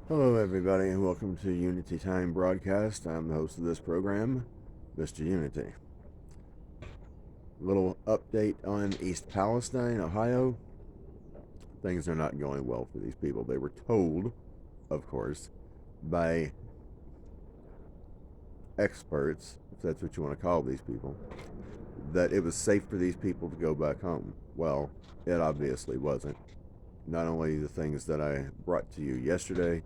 Hello, everybody, and welcome to Unity Time Broadcast. I'm the host of this program, Mr. Unity. Little update on East Palestine, Ohio. Things are not going well for these people. They were told, of course, by experts, if that's what you want to call these people, that it was safe for these people to go back home. Well, it obviously wasn't. Not only the things that I brought to you yesterday,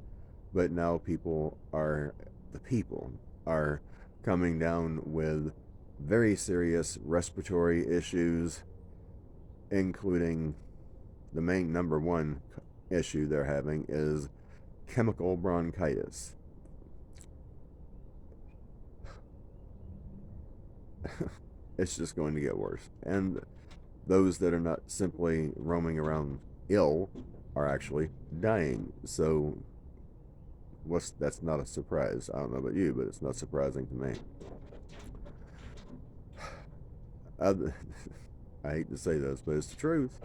but now the people are coming down with very serious respiratory issues, including the main number one issue they're having is chemical bronchitis. It's just going to get worse. And those that are not simply roaming around ill are actually dying. So that's not a surprise. I don't know about you, but it's not surprising to me. I, I hate to say this, but it's the truth.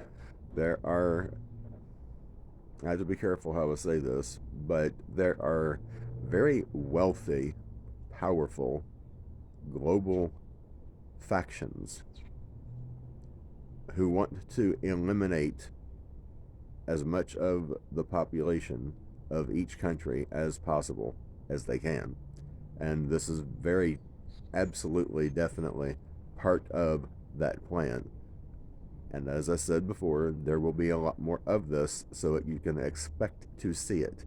There are, I have to be careful how I say this, but there are very wealthy, powerful, global factions who want to eliminate as much of the population of each country as possible as they can. And this is very, absolutely, definitely part of that plan. And as I said before, there will be a lot more of this, so you can expect to see it.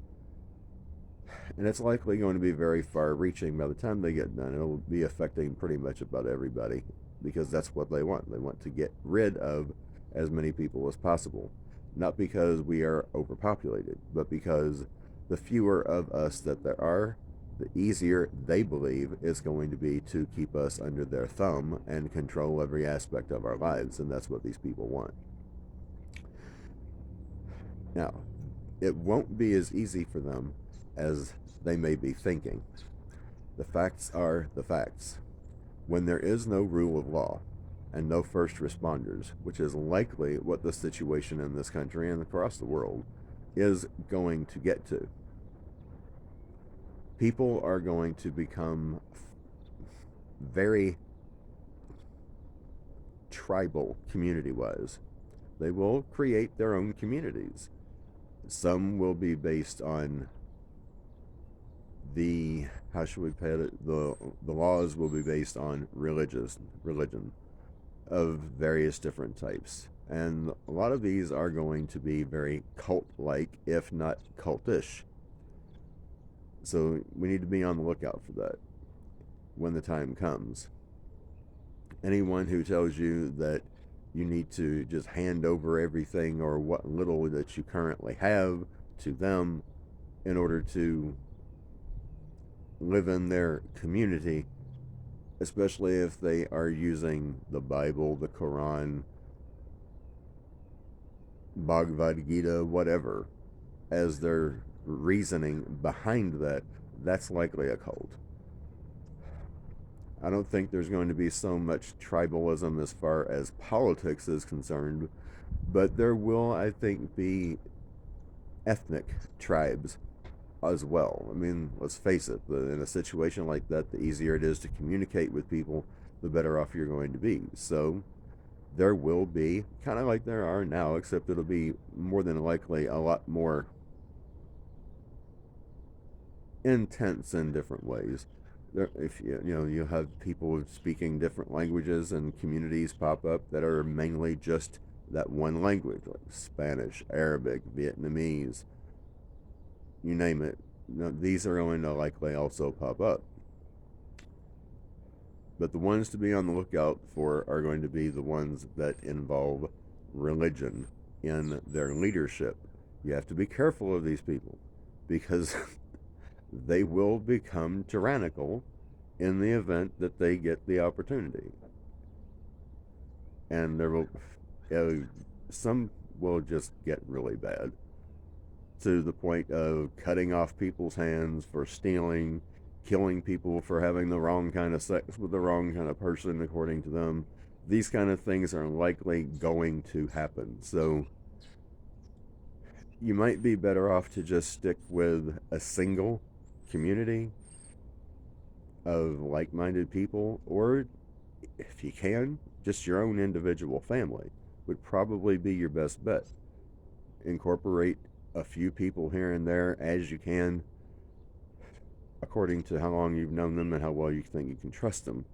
And it's likely going to be very far reaching by the time they get done. It'll be affecting pretty much about everybody because that's what they want. They want to get rid of as many people as possible. Not because we are overpopulated, but because the fewer of us that there are, the easier they believe it's going to be to keep us under their thumb and control every aspect of our lives. And that's what these people want. Now, it won't be as easy for them as they may be thinking. The facts are the facts. When there is no rule of law and no first responders, which is likely what the situation in this country and across the world is going to get to, people are going to become very tribal community wise. They will create their own communities. Some will be based on the how should we put it, the laws will be based on religion of various different types, and a lot of these are going to be very cult like, if not cultish. So we need to be on the lookout for that when the time comes. Anyone who tells you that you need to just hand over everything or what little that you currently have to them in order to live in their community, especially if they are using the Bible, the Quran, Bhagavad Gita, whatever, as their reasoning behind that, that's likely a cult. I don't think there's going to be so much tribalism as far as politics is concerned, but there will, I think, be ethnic tribes as well. I mean, let's face it, in a situation like that, the easier it is to communicate with people, the better off you're going to be. So there will be, kind of like there are now, except it'll be more than likely a lot more intense in different ways. If you have people speaking different languages and communities pop up that are mainly just that one language, like Spanish, Arabic, Vietnamese, you name it. These are going to likely also pop up. But the ones to be on the lookout for are going to be the ones that involve religion in their leadership. You have to be careful of these people because they will become tyrannical in the event that they get the opportunity. And some will just get really bad to the point of cutting off people's hands for stealing, killing people for having the wrong kind of sex with the wrong kind of person, according to them. These kind of things are likely going to happen. So you might be better off to just stick with a single community of like-minded people, or if you can, just your own individual family would probably be your best bet. Incorporate a few people here and there as you can, according to how long you've known them and how well you think you can trust them.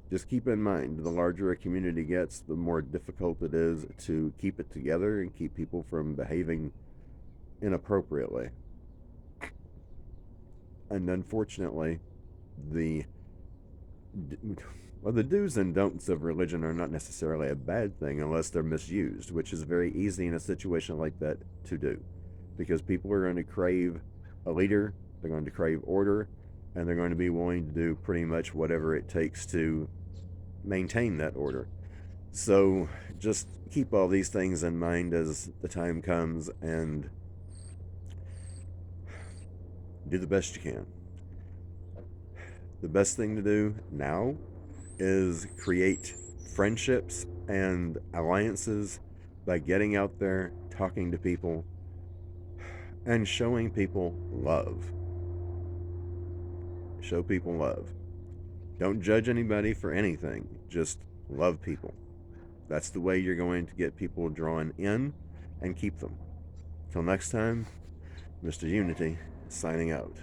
Just keep in mind, the larger a community gets, the more difficult it is to keep it together and keep people from behaving inappropriately. And unfortunately, the the do's and don'ts of religion are not necessarily a bad thing unless they're misused, which is very easy in a situation like that to do, because people are going to crave a leader, they're going to crave order, and they're going to be willing to do pretty much whatever it takes to maintain that order. So just keep all these things in mind as the time comes, and do the best you can. The best thing to do now is create friendships and alliances by getting out there, talking to people, and showing people love. Show people love. Don't judge anybody for anything. Just love people. That's the way you're going to get people drawn in and keep them. Till next time, Mr. Unity signing out.